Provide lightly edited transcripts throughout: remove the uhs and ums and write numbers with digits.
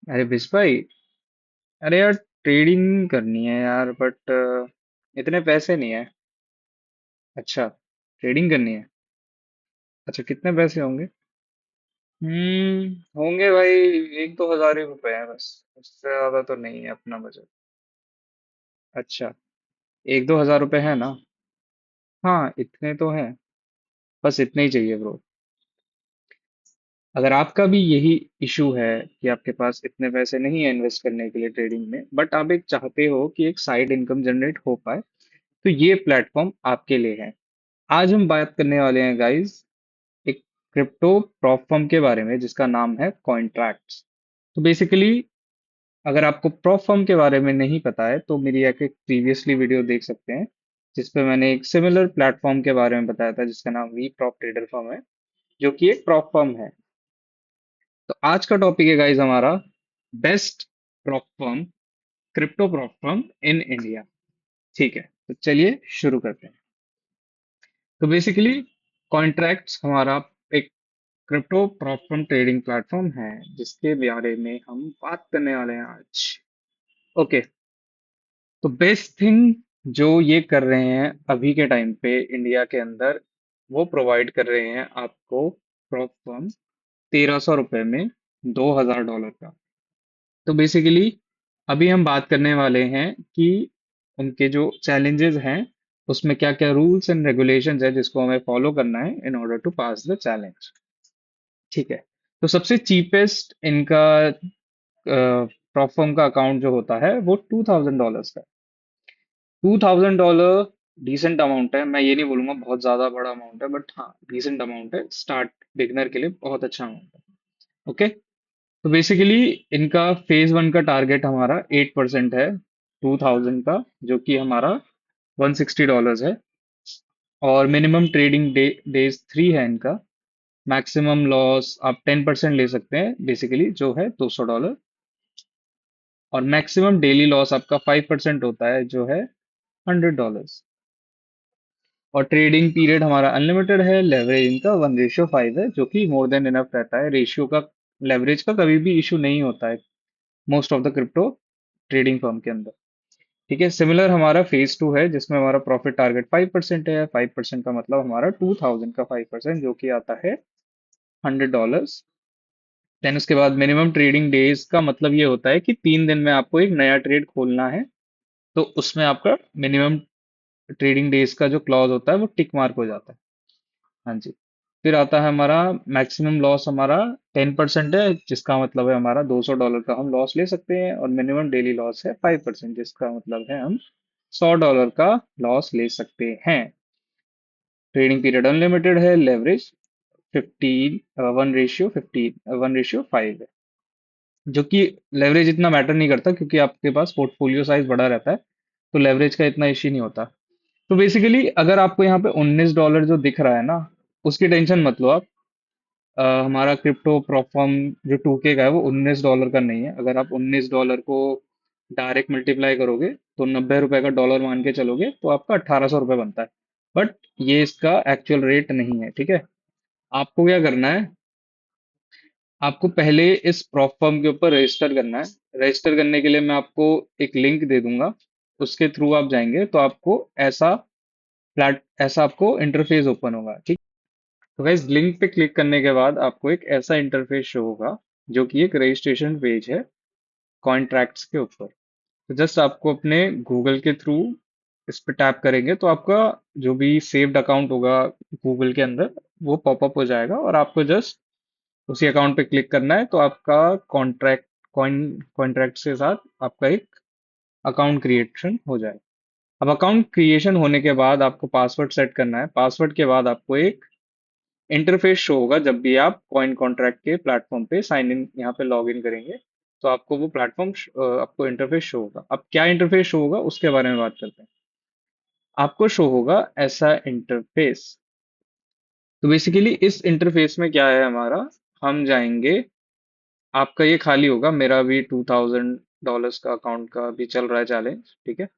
अरे बिस भाई। अरे यार, ट्रेडिंग करनी है यार, बट इतने पैसे नहीं है। अच्छा, ट्रेडिंग करनी है। अच्छा, कितने पैसे होंगे? होंगे भाई। 1-2 हज़ार ही रुपए हैं बस। उससे ज्यादा तो नहीं है अपना बजट। अच्छा, 1-2 हज़ार रुपए है ना? हाँ, इतने तो हैं। बस इतने ही चाहिए ब्रो। अगर आपका भी यही इशू है कि आपके पास इतने पैसे नहीं है इन्वेस्ट करने के लिए ट्रेडिंग में, बट आप एक चाहते हो कि एक साइड इनकम जनरेट हो पाए, तो ये प्लेटफॉर्म आपके लिए है। आज हम बात करने वाले हैं गाइस, एक क्रिप्टो प्रॉप फर्म के बारे में जिसका नाम है कॉइनट्रैक्ट्स। तो बेसिकली, अगर आपको प्रॉप फर्म के बारे में नहीं पता है तो मेरी एक प्रीवियसली वीडियो देख सकते हैं, जिसपे मैंने एक सिमिलर प्लेटफॉर्म के बारे में बताया था जिसका नाम वी प्रॉप ट्रेडर फर्म है, जो कि एक प्रॉप फर्म है। तो आज का टॉपिक है गाइस हमारा, best prop firm, crypto prop firm in India. ठीक है, तो चलिए शुरू करते हैं। तो बेसिकली, कॉन्ट्रैक्ट्स हमारा एक क्रिप्टो प्रॉप ट्रेडिंग प्लेटफॉर्म है जिसके बारे में हम बात करने वाले हैं आज। ओके, तो बेस्ट थिंग जो ये कर रहे हैं अभी के टाइम पे इंडिया के अंदर, वो प्रोवाइड कर रहे हैं आपको प्रॉप फर्म 1300 रुपये में $2000 का। तो बेसिकली, अभी हम बात करने वाले हैं कि उनके जो चैलेंजेस हैं उसमें क्या क्या रूल्स एंड रेगुलेशंस है जिसको हमें फॉलो करना है in order to pass the challenge. ठीक है, तो सबसे चीपेस्ट इनका प्रॉप फर्म का अकाउंट जो होता है वो $2000 का। $2000 डिसेंट अमाउंट है, मैं ये नहीं बोलूंगा बहुत ज्यादा बड़ा अमाउंट है, बट हाँ डिसेंट अमाउंट है, स्टार्ट बिगनर के लिए बहुत अच्छा अमाउंट है। ओके, तो बेसिकली इनका फेज 1 का टारगेट हमारा 8% है 2000 का, जो कि हमारा $160 है। और मिनिमम ट्रेडिंग डेज 3 है इनका। मैक्सिमम लॉस आप 10% ले सकते हैं बेसिकली, जो है $200। और मैक्सिमम डेली लॉस आपका 5% होता है, जो है $100। और ट्रेडिंग पीरियड हमारा अनलिमिटेड है। लेवरेज इनका 1:5 है, जो कि मोर देन इनफ रहता है। रेशियो का, लेवरेज का कभी भी इशू नहीं होता है most of the crypto trading firm के अंदर। ठीक है, सिमिलर हमारा फेज 2 है जिसमें हमारा प्रॉफिट टारगेट 5% है। 5% का मतलब हमारा 2000 का 5%, जो कि आता है $100। देन उसके बाद मिनिमम ट्रेडिंग डेज का मतलब ये होता है कि 3 दिन में आपको एक नया ट्रेड खोलना है, तो उसमें आपका मिनिमम ट्रेडिंग डेज का जो क्लॉज होता है वो टिक मार्क हो जाता है। हाँ जी। फिर आता है हमारा मैक्सिमम लॉस, हमारा 10% है, जिसका मतलब है हमारा $200 का हम लॉस ले सकते हैं। और मिनिमम डेली लॉस है 5%, जिसका मतलब है हम $100 का लॉस ले सकते हैं। ट्रेडिंग पीरियड अनलिमिटेड है। लेवरेज 1:5 है, जो कि लेवरेज इतना मैटर नहीं करता क्योंकि आपके पास पोर्टफोलियो साइज बड़ा रहता है, तो लेवरेज का इतना इश्यू नहीं होता। तो बेसिकली, अगर आपको यहाँ पे $19 जो दिख रहा है ना, उसकी टेंशन मत लो आप। हमारा क्रिप्टो प्रोफॉर्म जो 2K का है वो $19 का नहीं है। अगर आप $19 को डायरेक्ट मल्टीप्लाई करोगे तो 90 रुपए का डॉलर मान के चलोगे तो आपका $1800 बनता है। बट ये इसका एक्चुअल रेट नहीं है। ठीक है, आपको क्या करना है, आपको पहले इस प्रॉप फर्म के ऊपर रजिस्टर करना है। रजिस्टर करने के लिए मैं आपको एक लिंक दे दूंगा, उसके थ्रू आप जाएंगे तो आपको ऐसा आपको इंटरफेस ओपन होगा। ठीक, तो गाइस लिंक पे क्लिक करने के बाद आपको एक ऐसा इंटरफेस शो होगा, जो कि एक रजिस्ट्रेशन पेज है कॉन्ट्रैक्ट्स के ऊपर। तो जस्ट आपको अपने गूगल के थ्रू इस पे टैप करेंगे तो आपका जो भी सेव्ड अकाउंट होगा गूगल के अंदर, वो पॉपअप हो जाएगा और आपको जस्ट उसी अकाउंट पे क्लिक करना है, तो आपका कॉन्ट्रैक्ट के साथ आपका एक अकाउंट क्रिएशन हो जाए। अब अकाउंट क्रिएशन होने के बाद आपको पासवर्ड सेट करना है। पासवर्ड के बाद आपको एक इंटरफेस शो होगा जब भी आप कॉइन कॉन्ट्रैक्ट के प्लेटफॉर्म पे साइन इन, यहाँ पे लॉग इन करेंगे, तो आपको वो प्लेटफॉर्म, आपको इंटरफेस शो होगा। अब क्या इंटरफेस शो होगा उसके बारे में बात करते हैं। आपको शो होगा ऐसा इंटरफेस। तो बेसिकली इस इंटरफेस में क्या है हमारा, हम जाएंगे, आपका ये खाली होगा। मेरा भी $2000 का अकाउंट का भी चल रहा है चैलेंज। ठीक है,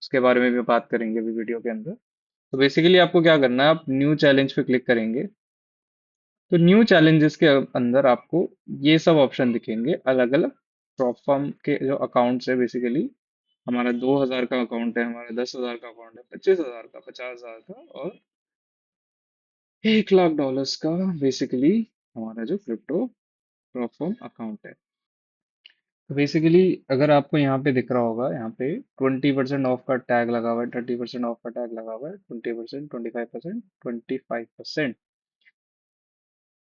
उसके बारे में भी बात करेंगे अभी वीडियो के अंदर। तो बेसिकली आपको क्या करना है, आप न्यू चैलेंज पे क्लिक करेंगे, तो न्यू चैलेंजेस के अंदर आपको ये सब ऑप्शन दिखेंगे अलग अलग प्रॉफर्म के जो अकाउंट्स है बेसिकली, हमारा 2,000 का अकाउंट है, हमारा 10,000 का अकाउंट है, 25,000 का, 50,000 का और $1,00,000 का बेसिकली हमारा जो क्रिप्टो प्रॉफर्म अकाउंट है। तो बेसिकली अगर आपको यहाँ पे दिख रहा होगा, यहाँ पे 20% ऑफ का टैग लगा हुआ है, 30% ऑफ का टैग लगा हुआ है, 20%, 25%, 25%।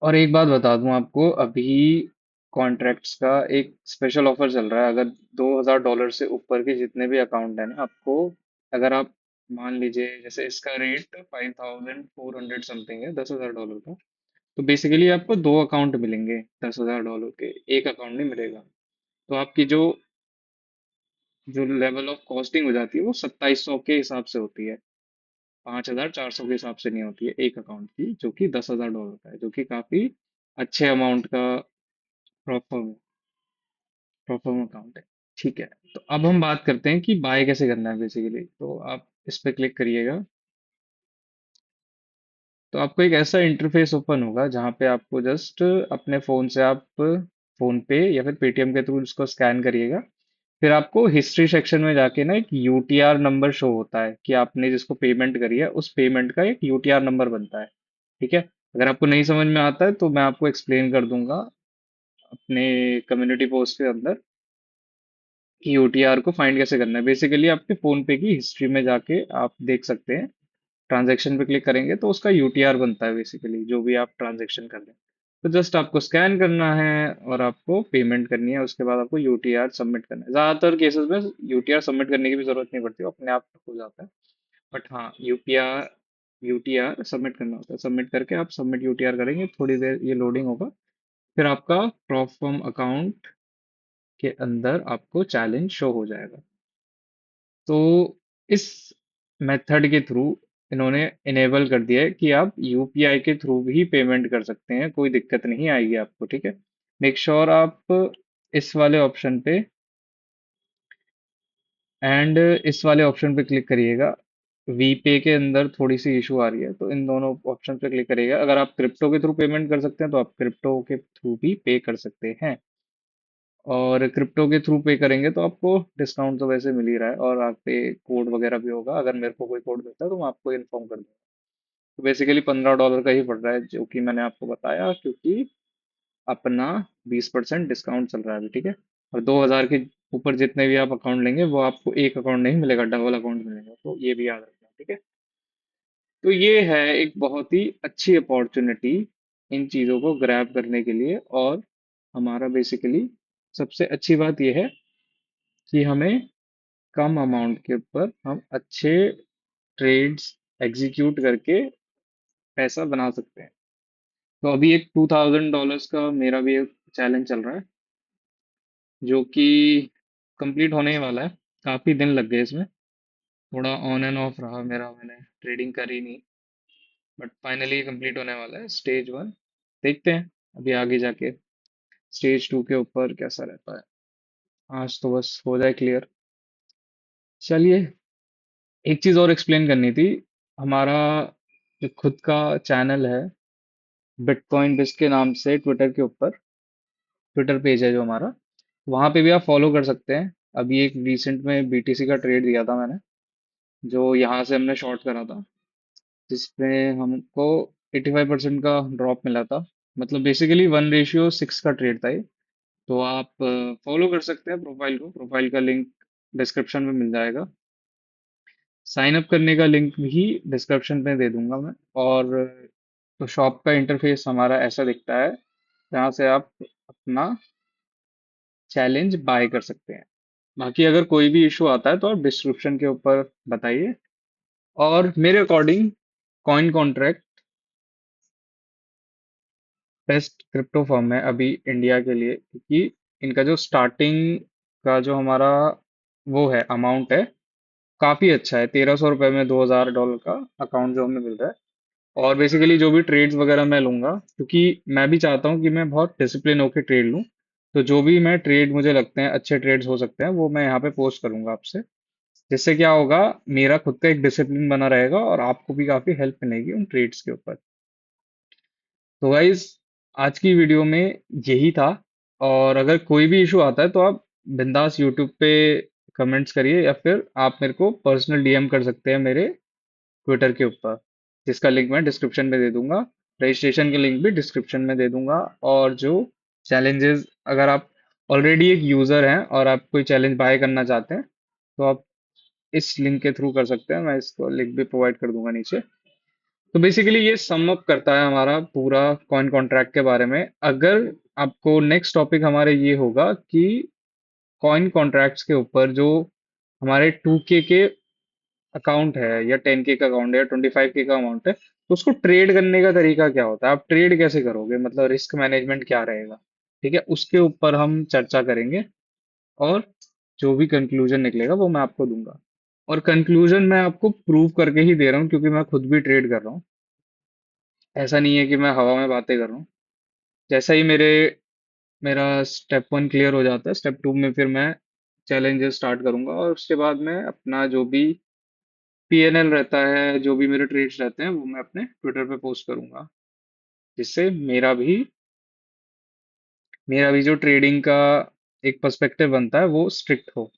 और एक बात बता दूं आपको, अभी कॉन्ट्रैक्ट्स का एक स्पेशल ऑफर चल रहा है। अगर $2,000 से ऊपर के जितने भी अकाउंट है ना आपको, अगर आप मान लीजिए जैसे इसका रेट 5,400 समथिंग है, $10,000 का, तो बेसिकली आपको दो अकाउंट मिलेंगे $10,000 के, एक अकाउंट नहीं मिलेगा। तो आपकी जो जो लेवल ऑफ कॉस्टिंग हो जाती है वो 2,700 के हिसाब से होती है, 5,400 के हिसाब से नहीं होती है एक अकाउंट की, जो कि $10,000 का है, जो कि काफी अच्छे अमाउंट का प्रॉफर्म प्रॉफर्म अकाउंट है। ठीक है, तो अब हम बात करते हैं कि बाय कैसे करना है बेसिकली। तो आप इस पे क्लिक करिएगा, तो आपको एक ऐसा इंटरफेस ओपन होगा जहाँ पे आपको जस्ट अपने फोन से आप फोन पे या फिर पेटीएम के थ्रू उसको स्कैन करिएगा। फिर आपको हिस्ट्री सेक्शन में जाके ना एक यूटीआर नंबर शो होता है कि आपने जिसको पेमेंट करी है उस पेमेंट का एक यूटीआर नंबर बनता है। ठीक है, अगर आपको नहीं समझ में आता है तो मैं आपको एक्सप्लेन कर दूंगा अपने कम्युनिटी पोस्ट के अंदर कि यूटीआर को फाइंड कैसे करना है। बेसिकली आपके फोन पे की हिस्ट्री में जाके आप देख सकते हैं, ट्रांजैक्शन पे क्लिक करेंगे तो उसका यूटीआर बनता है बेसिकली, जो भी आप ट्रांजैक्शन कर रहे हैं। तो जस्ट आपको स्कैन करना है और आपको पेमेंट करनी है, उसके बाद आपको यूटीआर सबमिट करना है। ज्यादातर केसेस में यूटीआर सबमिट करने की भी जरूरत नहीं पड़ती, वो अपने आप हो जाता है। बट हाँ, यूपीआर यूटीआर सबमिट करना होता है। सबमिट करके आप सबमिट यूटीआर करेंगे, थोड़ी देर ये लोडिंग होगा, फिर आपका प्रॉफर्म अकाउंट के अंदर आपको चैलेंज शो हो जाएगा। तो इस मेथड के थ्रू इन्होंने इनेबल कर दिया है कि आप यूपीआई के थ्रू भी पेमेंट कर सकते हैं, कोई दिक्कत नहीं आएगी आपको। ठीक है, मेक श्योर आप इस वाले ऑप्शन पे एंड इस वाले ऑप्शन पे क्लिक करिएगा। वी पे के अंदर थोड़ी सी इशू आ रही है, तो इन दोनों ऑप्शन पे क्लिक करिएगा। अगर आप क्रिप्टो के थ्रू पेमेंट कर सकते हैं तो आप क्रिप्टो के थ्रू भी पे कर सकते हैं, और क्रिप्टो के थ्रू पे करेंगे तो आपको डिस्काउंट तो वैसे मिल ही रहा है, और आप पे कोड वगैरह भी होगा। अगर मेरे को कोई कोड मिलता है तो मैं आपको इन्फॉर्म कर दूंगा। तो बेसिकली $15 का ही पड़ रहा है, जो कि मैंने आपको बताया, क्योंकि अपना 20% डिस्काउंट चल रहा है अभी। ठीक है, और 2,000 के ऊपर जितने भी आप अकाउंट लेंगे वो आपको एक अकाउंट नहीं मिलेगा, डबल अकाउंट मिलेगा, तो ये भी याद रखना। ठीक है, तो ये है एक बहुत ही अच्छी अपॉर्चुनिटी इन चीज़ों को ग्रैब करने के लिए। और हमारा बेसिकली सबसे अच्छी बात यह है कि हमें कम अमाउंट के ऊपर हम अच्छे ट्रेड्स एग्जीक्यूट करके पैसा बना सकते हैं। तो अभी एक $2,000 का मेरा भी एक चैलेंज चल रहा है, जो कि कंप्लीट होने ही वाला है। काफ़ी दिन लग गए इसमें, थोड़ा ऑन एंड ऑफ रहा मेरा, मैंने ट्रेडिंग करी नहीं, बट फाइनली कंप्लीट होने वाला है स्टेज 1। देखते हैं अभी आगे जाके स्टेज 2 के ऊपर कैसा रहता है। आज तो बस हो जाए क्लियर। चलिए, एक चीज़ और एक्सप्लेन करनी थी। हमारा जो खुद का चैनल है, बिटकॉइन बिस के नाम से, ट्विटर के ऊपर ट्विटर पेज है जो हमारा, वहाँ पे भी आप फॉलो कर सकते हैं। अभी एक रिसेंट में बीटीसी का ट्रेड दिया था मैंने, जो यहाँ से हमने शॉर्ट करा था, जिसमें हमको 85% का ड्रॉप मिला था। मतलब बेसिकली 1:6 का ट्रेड था ये। तो आप फॉलो कर सकते हैं प्रोफाइल को, प्रोफाइल का लिंक डिस्क्रिप्शन में मिल जाएगा। साइन अप करने का लिंक भी डिस्क्रिप्शन में दे दूंगा मैं। और तो शॉप का इंटरफेस हमारा ऐसा दिखता है, जहाँ से आप अपना चैलेंज बाय कर सकते हैं। बाकी अगर कोई भी इशू आता है तो आप डिस्क्रिप्शन के ऊपर बताइए। और मेरे according coin contract best crypto form है अभी इंडिया के लिए, क्योंकि इनका जो स्टार्टिंग का जो हमारा वो है अमाउंट है, काफ़ी अच्छा है। $1,300 में $2,000 का अकाउंट जो हमें मिल रहा है। और बेसिकली जो भी ट्रेड्स वगैरह मैं लूंगा, क्योंकि मैं भी चाहता हूँ कि मैं बहुत डिसिप्लिन होकर ट्रेड लूँ, तो जो भी मैं ट्रेड मुझे लगते हैं अच्छे ट्रेड्स हो सकते हैं वो मैं यहाँ पे पोस्ट करूंगा आपसे। जिससे क्या होगा, मेरा खुद का एक डिसिप्लिन बना रहेगा और आपको भी काफ़ी हेल्प मिलेगी उन ट्रेड्स के ऊपर। तो गाइज, आज की वीडियो में यही था। और अगर कोई भी इशू आता है तो आप बिंदास यूट्यूब पे कमेंट्स करिए, या फिर आप मेरे को पर्सनल डीएम कर सकते हैं मेरे ट्विटर के ऊपर, जिसका लिंक मैं डिस्क्रिप्शन में दे दूंगा। रजिस्ट्रेशन के लिंक भी डिस्क्रिप्शन में दे दूंगा। और जो चैलेंजेस, अगर आप ऑलरेडी एक यूजर हैं और आप कोई चैलेंज बाय करना चाहते हैं, तो आप इस लिंक के थ्रू कर सकते हैं। मैं इसको लिंक भी प्रोवाइड कर दूंगा नीचे। तो बेसिकली ये सम अप करता है हमारा पूरा कॉइन कॉन्ट्रैक्ट के बारे में। अगर आपको नेक्स्ट टॉपिक हमारे ये होगा कि कॉइन कॉन्ट्रैक्ट्स के ऊपर जो हमारे 2K के अकाउंट है, या 10K का अकाउंट है, या 25K का अमाउंट है, तो उसको ट्रेड करने का तरीका क्या होता है, आप ट्रेड कैसे करोगे, मतलब रिस्क मैनेजमेंट क्या रहेगा। ठीक है, उसके ऊपर हम चर्चा करेंगे। और जो भी कंक्लूजन निकलेगा वो मैं आपको दूंगा। और कंक्लूजन मैं आपको प्रूव करके ही दे रहा हूँ, क्योंकि मैं खुद भी ट्रेड कर रहा हूँ। ऐसा नहीं है कि मैं हवा में बातें कर रहा हूँ। जैसा ही मेरा स्टेप 1 क्लियर हो जाता है, स्टेप 2 में फिर मैं चैलेंजेस स्टार्ट करूंगा, और उसके बाद मैं अपना जो भी पीएनएल रहता है, जो भी मेरे ट्रेड्स रहते हैं, वो मैं अपने ट्विटर पे पोस्ट करूंगा, जिससे मेरा भी जो ट्रेडिंग का एक पर्सपेक्टिव बनता है वो स्ट्रिक्ट हो,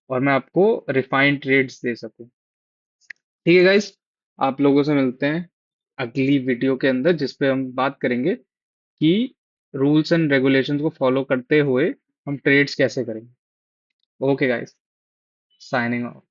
और मैं आपको रिफाइंड ट्रेड्स दे सकूं। ठीक है गाइस, आप लोगों से मिलते हैं अगली वीडियो के अंदर, जिसपे हम बात करेंगे कि रूल्स एंड रेगुलेशंस को फॉलो करते हुए हम ट्रेड्स कैसे करेंगे। Okay guys, signing off.